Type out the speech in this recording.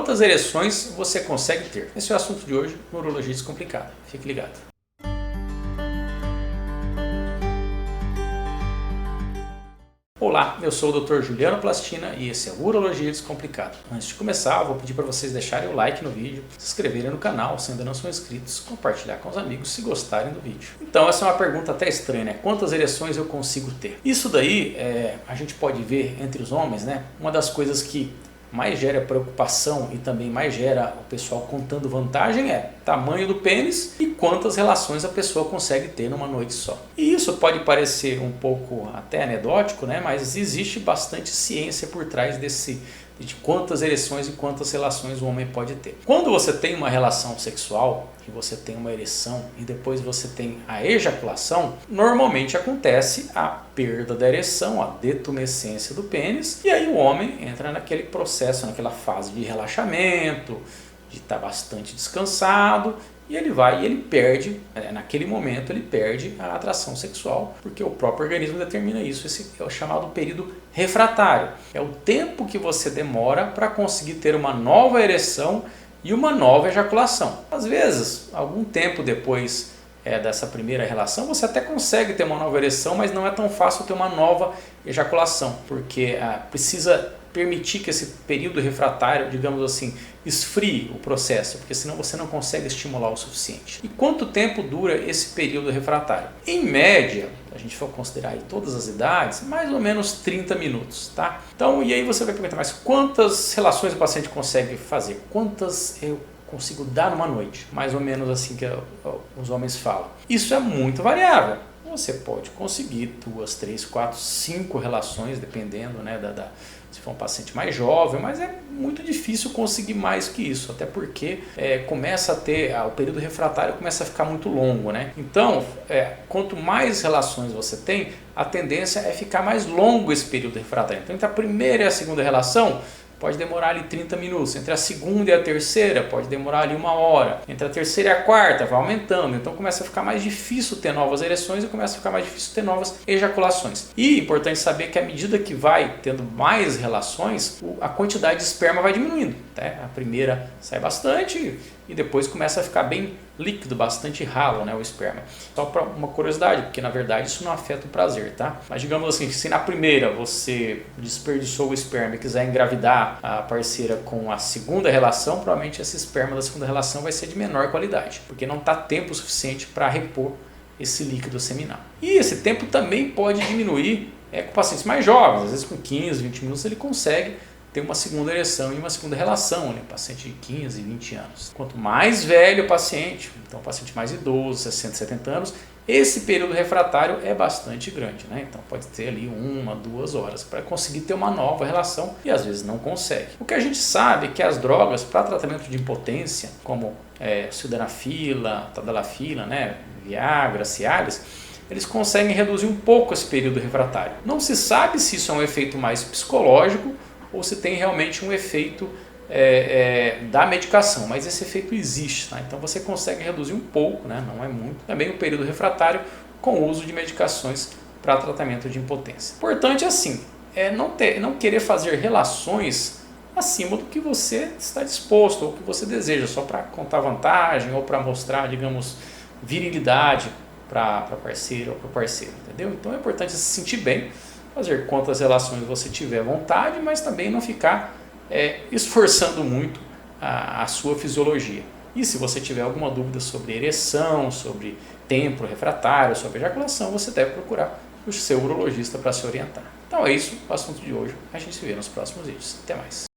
quantas ereções você consegue ter? Esse é o assunto de hoje no Urologia Descomplicada. Fique ligado. Olá, eu sou o Dr. Juliano Plastina e esse é o Urologia Descomplicado. Antes de começar, eu vou pedir para vocês deixarem o like no vídeo, se inscreverem no canal se ainda não são inscritos, compartilhar com os amigos se gostarem do vídeo. Então, essa é uma pergunta até estranha, né? Quantas ereções eu consigo ter? Isso daí, a gente pode ver entre os homens, né? Uma das coisas que mais gera preocupação e também mais gera o pessoal contando vantagem é tamanho do pênis e quantas relações a pessoa consegue ter numa noite só. E isso pode parecer um pouco até anedótico, né? Mas existe bastante ciência por trás de quantas ereções e quantas relações o homem pode ter. Quando você tem uma relação sexual, que você tem uma ereção e depois você tem a ejaculação, normalmente acontece a perda da ereção, a detumescência do pênis, e aí o homem entra naquele processo, naquela fase de relaxamento, de estar bastante descansado, e ele perde, naquele momento ele perde a atração sexual, porque o próprio organismo determina isso. Esse é o chamado período refratário. É o tempo que você demora para conseguir ter uma nova ereção e uma nova ejaculação. Às vezes, algum tempo depois dessa primeira relação, você até consegue ter uma nova ereção, mas não é tão fácil ter uma nova ejaculação, porque precisa permitir que esse período refratário, digamos assim, esfrie o processo, porque senão você não consegue estimular o suficiente. E quanto tempo dura esse período refratário? Em média, a gente for considerar aí todas as idades, mais ou menos 30 minutos, tá? Então, e aí você vai perguntar, mas quantas relações o paciente consegue fazer? Quantas eu consigo dar numa noite? Mais ou menos assim que os homens falam. Isso é muito variável. Você pode conseguir 2, 3, 4, 5 relações, dependendo, né, se for um paciente mais jovem, mas é muito difícil conseguir mais que isso, até porque começa a ter, o período refratário começa a ficar muito longo, né? Então, quanto mais relações você tem, a tendência é ficar mais longo esse período refratário. Então, entre a primeira e a segunda relação, pode demorar ali 30 minutos. Entre a segunda e a terceira, pode demorar ali 1 hora. Entre a terceira e a quarta, vai aumentando. Então começa a ficar mais difícil ter novas ereções e começa a ficar mais difícil ter novas ejaculações. E é importante saber que à medida que vai tendo mais relações, a quantidade de esperma vai diminuindo. Tá? A primeira sai bastante e depois começa a ficar bem líquido, bastante ralo, né, o esperma. Só para uma curiosidade, porque na verdade isso não afeta o prazer, tá? Mas digamos assim, se na primeira você desperdiçou o esperma e quiser engravidar a parceira com a segunda relação, provavelmente esse esperma da segunda relação vai ser de menor qualidade, porque não está tempo suficiente para repor esse líquido seminal. E esse tempo também pode diminuir com pacientes mais jovens, às vezes com 15, 20 minutos ele consegue ter uma segunda ereção e uma segunda relação, né? Paciente de 15, 20 anos. Quanto mais velho o paciente, então paciente mais idoso, 60, 70 anos, esse período refratário é bastante grande, né? Então pode ter ali 1, 2 horas para conseguir ter uma nova relação e às vezes não consegue. O que a gente sabe é que as drogas para tratamento de impotência, como sildenafila, tadalafila, né? Viagra, Cialis, eles conseguem reduzir um pouco esse período refratário. Não se sabe se isso é um efeito mais psicológico ou se tem realmente um efeito da medicação, mas esse efeito existe, tá? Então você consegue reduzir um pouco, né? Não é muito, também o período refratário com o uso de medicações para tratamento de impotência. Importante assim, não querer fazer relações acima do que você está disposto ou que você deseja, só para contar vantagem ou para mostrar, digamos, virilidade para a parceira ou para o parceiro, entendeu? Então é importante se sentir bem, fazer quantas relações você tiver vontade, mas também não ficar esforçando muito a sua fisiologia. E se você tiver alguma dúvida sobre ereção, sobre tempo refratário, sobre ejaculação, você deve procurar o seu urologista para se orientar. Então é isso, o assunto de hoje. A gente se vê nos próximos vídeos. Até mais.